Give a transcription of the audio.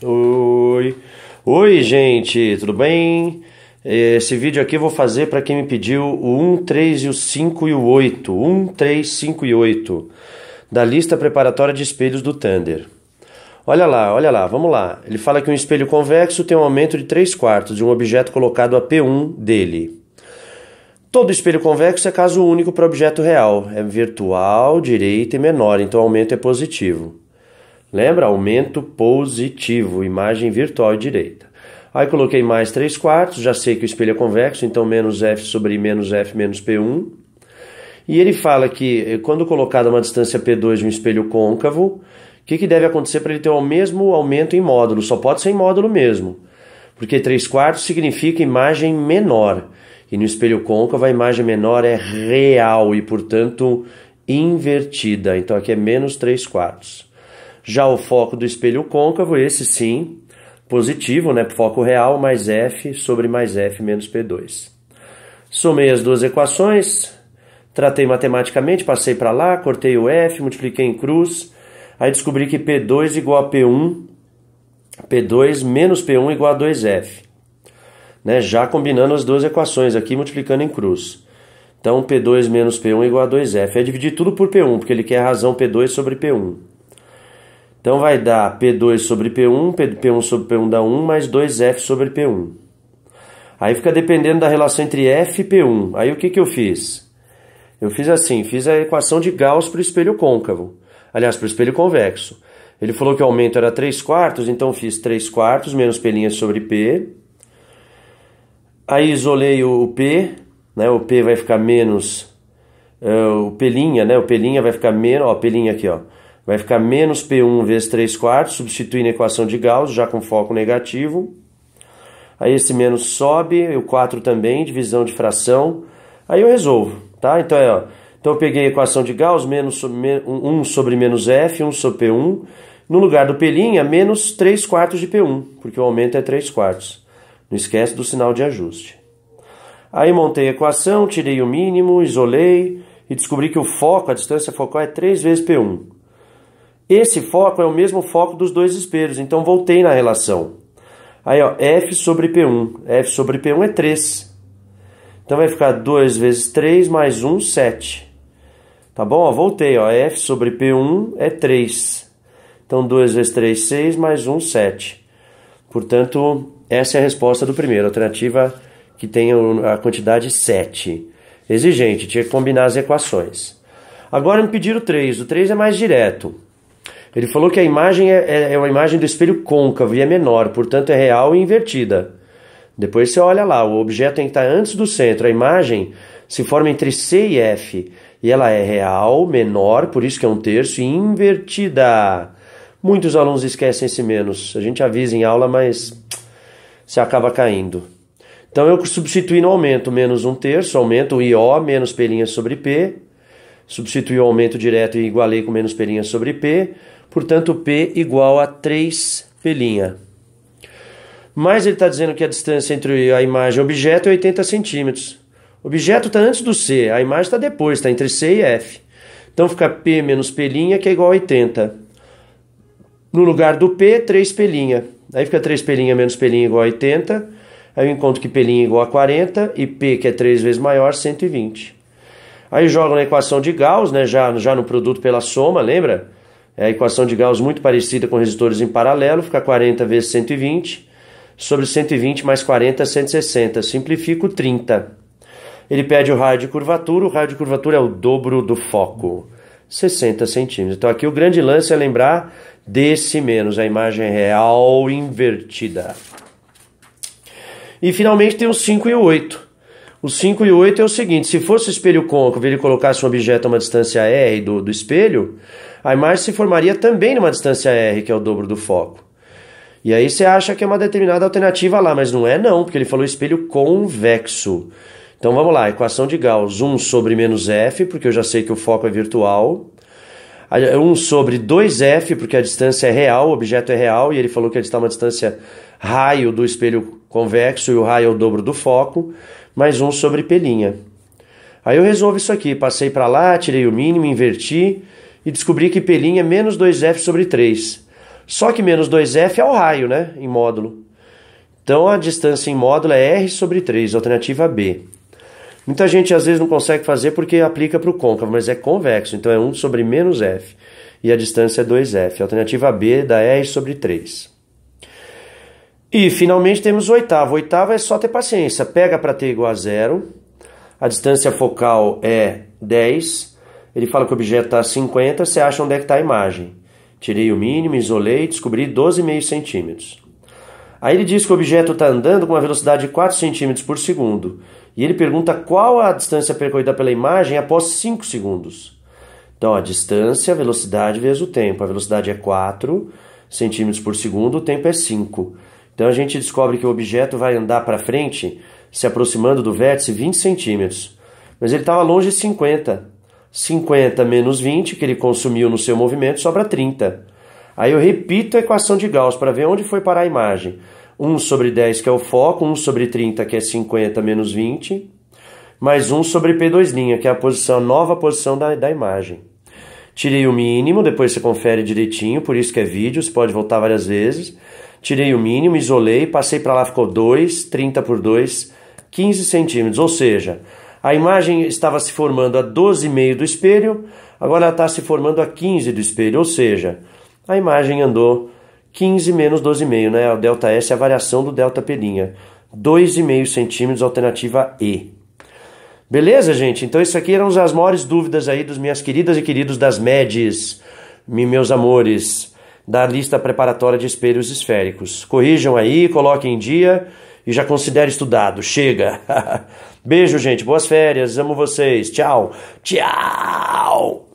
Oi, oi gente, tudo bem? Esse vídeo aqui eu vou fazer para quem me pediu o 1, 3 e o 5 e o 8, 1, 3, 5 e 8, da lista preparatória de espelhos do Thunder. Olha lá, vamos lá. Ele fala que um espelho convexo tem um aumento de 3/4 de um objeto colocado a P1 dele. Todo espelho convexo é caso único para objeto real, é virtual, direita e menor, então o aumento é positivo. Lembra? Aumento positivo, imagem virtual e direita. Aí coloquei mais 3/4, já sei que o espelho é convexo, então menos F sobre menos F menos P1. E ele fala que quando colocado a uma distância P2 de um espelho côncavo, o que deve acontecer para ele ter o mesmo aumento em módulo? Só pode ser em módulo mesmo, porque 3/4 significa imagem menor. E no espelho côncavo a imagem menor é real e, portanto, invertida. Então aqui é menos 3/4. Já o foco do espelho côncavo, esse sim, positivo, né? Foco real, mais F sobre mais F menos P2. Somei as duas equações, tratei matematicamente, passei para lá, cortei o F, multipliquei em cruz, aí descobri que P2 igual a P1, P2 menos P1 igual a 2F. Né? Já combinando as duas equações aqui, multiplicando em cruz. Então, P2 menos P1 igual a 2F. É dividir tudo por P1, porque ele quer a razão P2 sobre P1. Então, vai dar P2 sobre P1, P1 sobre P1 dá 1, mais 2F sobre P1. Aí fica dependendo da relação entre F e P1. Aí o que eu fiz? Eu fiz assim, fiz a equação de Gauss para o espelho côncavo. Aliás, para o espelho convexo. Ele falou que o aumento era 3/4, então fiz 3/4 menos P' sobre P. Aí isolei o P, né? O P vai ficar menos o P', né? O P' vai ficar menos, ó, P' aqui, ó. Vai ficar menos P1 vezes 3/4, substituindo a equação de Gauss, já com foco negativo. Aí esse menos sobe, o 4 também, divisão de fração. Aí eu resolvo, tá? Então, então eu peguei a equação de Gauss, 1 sobre menos F, 1 sobre P1. No lugar do P', menos 3/4 de P1, porque o aumento é 3/4. Não esquece do sinal de ajuste. Aí montei a equação, tirei o mínimo, isolei e descobri que o foco, a distância focal é 3 vezes P1. Esse foco é o mesmo foco dos dois espelhos, então voltei na relação. Aí, ó, F sobre P1. F sobre P1 é 3. Então vai ficar 2 vezes 3 mais 1, 7. Tá bom? Ó, voltei, ó, F sobre P1 é 3. Então 2 vezes 3, 6 mais 1, 7. Portanto, essa é a resposta do primeiro, alternativa que tem a quantidade 7. Exigente, tinha que combinar as equações. Agora me pediram o 3. O 3 é mais direto. Ele falou que a imagem é uma imagem do espelho côncavo e é menor, portanto é real e invertida. Depois você olha lá, o objeto tem que estar antes do centro. A imagem se forma entre C e F. E ela é real, menor, por isso que é 1/3, e invertida. Muitos alunos esquecem esse menos. A gente avisa em aula, mas você acaba caindo. Então eu substituí no aumento menos 1/3, aumento o IO menos P' sobre P. Substituí o aumento direto e igualei com menos P' sobre P. Portanto, P igual a 3P'. Mas ele está dizendo que a distância entre a imagem e o objeto é 80 centímetros. O objeto está antes do C, a imagem está depois, está entre C e F. Então fica P menos P', que é igual a 80. No lugar do P, 3P'. Aí fica 3P' menos P' igual a 80. Aí eu encontro que P' igual a 40 e P, que é 3 vezes maior, 120. Aí jogo na equação de Gauss, né, já no produto pela soma, lembra? É a equação de Gauss muito parecida com resistores em paralelo, fica 40 vezes 120, sobre 120 mais 40, 160. Simplifico 30. Ele pede o raio de curvatura é o dobro do foco, 60 centímetros. Então aqui o grande lance é lembrar desse menos, a imagem é real invertida. E finalmente tem o 5 e o 8. O 5 e o 8 é o seguinte, se fosse o espelho côncavo e ele colocasse um objeto a uma distância R do espelho, a imagem se formaria também numa distância R, que é o dobro do foco. E aí você acha que é uma determinada alternativa lá, mas não é não, porque ele falou espelho convexo. Então vamos lá, equação de Gauss, 1 sobre menos F, porque eu já sei que o foco é virtual. 1 sobre 2F, porque a distância é real, o objeto é real, e ele falou que ele está a uma distância raio do espelho convexo, e o raio é o dobro do foco, mais 1 sobre P'. Aí eu resolvo isso aqui, passei para lá, tirei o mínimo, inverti, e descobri que P' é menos 2F sobre 3. Só que menos 2F é o raio, né? Em módulo. Então a distância em módulo é R sobre 3, alternativa B. Muita gente às vezes não consegue fazer porque aplica para o côncavo, mas é convexo, então é 1 sobre menos F. E a distância é 2F, alternativa B dá R sobre 3. E finalmente temos o oitavo. O oitavo é só ter paciência. Pega para t igual a 0, a distância focal é 10, ele fala que o objeto está a 50, você acha onde é que está a imagem. Tirei o mínimo, isolei, descobri 12,5 centímetros. Aí ele diz que o objeto está andando com uma velocidade de 4 centímetros por segundo. E ele pergunta qual a distância percorrida pela imagem após 5 segundos. Então, a distância, a velocidade vezes o tempo. A velocidade é 4 centímetros por segundo, o tempo é 5. Então, a gente descobre que o objeto vai andar para frente, se aproximando do vértice, 20 centímetros. Mas ele estava longe de 50. 50 menos 20, que ele consumiu no seu movimento, sobra 30. Aí eu repito a equação de Gauss para ver onde foi parar a imagem. 1 sobre 10, que é o foco, 1 sobre 30, que é 50 menos 20, mais 1 sobre P2', que é a nova posição da imagem. Tirei o mínimo, depois você confere direitinho, por isso que é vídeo, você pode voltar várias vezes. Tirei o mínimo, isolei, passei para lá, ficou 2, 30 por 2, 15 centímetros. Ou seja, a imagem estava se formando a 12,5 do espelho, agora ela está se formando a 15 do espelho, ou seja, a imagem andou 15 menos 12,5, né? O ΔS é a variação do ΔP'. 2,5 centímetros, alternativa E. Beleza, gente? Então isso aqui eram as maiores dúvidas aí dos minhas queridas e queridos das MEDs, meus amores, da lista preparatória de espelhos esféricos. Corrijam aí, coloquem em dia e já considere estudado. Chega! Beijo, gente. Boas férias. Amo vocês. Tchau. Tchau.